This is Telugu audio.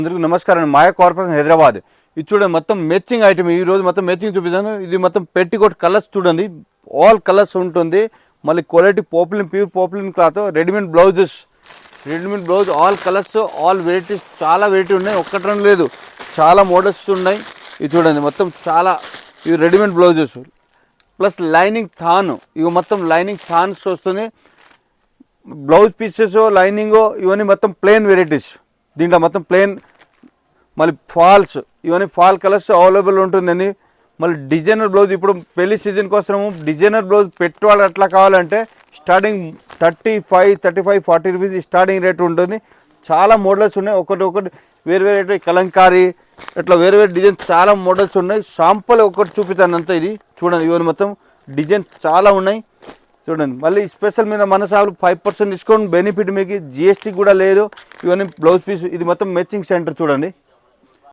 అందరికీ నమస్కారం. మాయా కార్పొరేషన్ హైదరాబాద్. ఇది చూడండి, మొత్తం మ్యాచింగ్ ఐటమ్. ఈ రోజు మొత్తం మ్యాచింగ్ చూపిస్తాను. ఇది మొత్తం పెట్టికోట్ కలర్స్ చూడండి, ఆల్ కలర్స్ ఉంటుంది. మళ్ళీ quality poplin, pure poplin cloth. Readymade blouses, readymade blouse all colours, all varieties, చాలా వెరైటీ ఉన్నాయి. ఒక్కటి రెండు లేదు, చాలా మోడల్స్ ఉన్నాయి. ఇది చూడండి, మొత్తం చాలా ఇవి readymade blouses plus lining than. ఇవి మొత్తం లైనింగ్ థాన్స్ వస్తుంది. బ్లౌజ్ పీసెస్, లైనింగ్, ఇవన్నీ మొత్తం ప్లెయిన్ వెరైటీస్. దీంట్లో మొత్తం ప్లెయిన్, మళ్ళీ ఫాల్స్, ఇవన్నీ ఫాల్ కలర్స్ అవైలబుల్ ఉంటుందండి. మళ్ళీ డిజైనర్ బ్లౌజ్, ఇప్పుడు పెళ్లి సీజన్ కోసము డిజైనర్ బ్లౌజ్ పెట్టుకోవాలి. అట్లా కావాలంటే స్టార్టింగ్ 35, 40 రూపీస్ స్టార్టింగ్ రేట్ ఉంటుంది. చాలా మోడల్స్ ఉన్నాయి. ఒకటి వేరు వేరే కలంకారీ, ఇట్లా వేరు వేరే డిజైన్ చాలా మోడల్స్ ఉన్నాయి. శాంపుల్ ఒకటి చూపిస్తాను అంతా. ఇది చూడండి, ఇవన్నీ మొత్తం డిజైన్ చాలా ఉన్నాయి. చూడండి, మళ్ళీ స్పెషల్ మీద మన షాపులు 5% డిస్కౌంట్ బెనిఫిట్. మీకు జిఎస్టీ కూడా లేదు. ఇవన్నీ బ్లౌజ్ పీస్. ఇది మొత్తం మ్యాచింగ్ సెంటర్ చూడండి.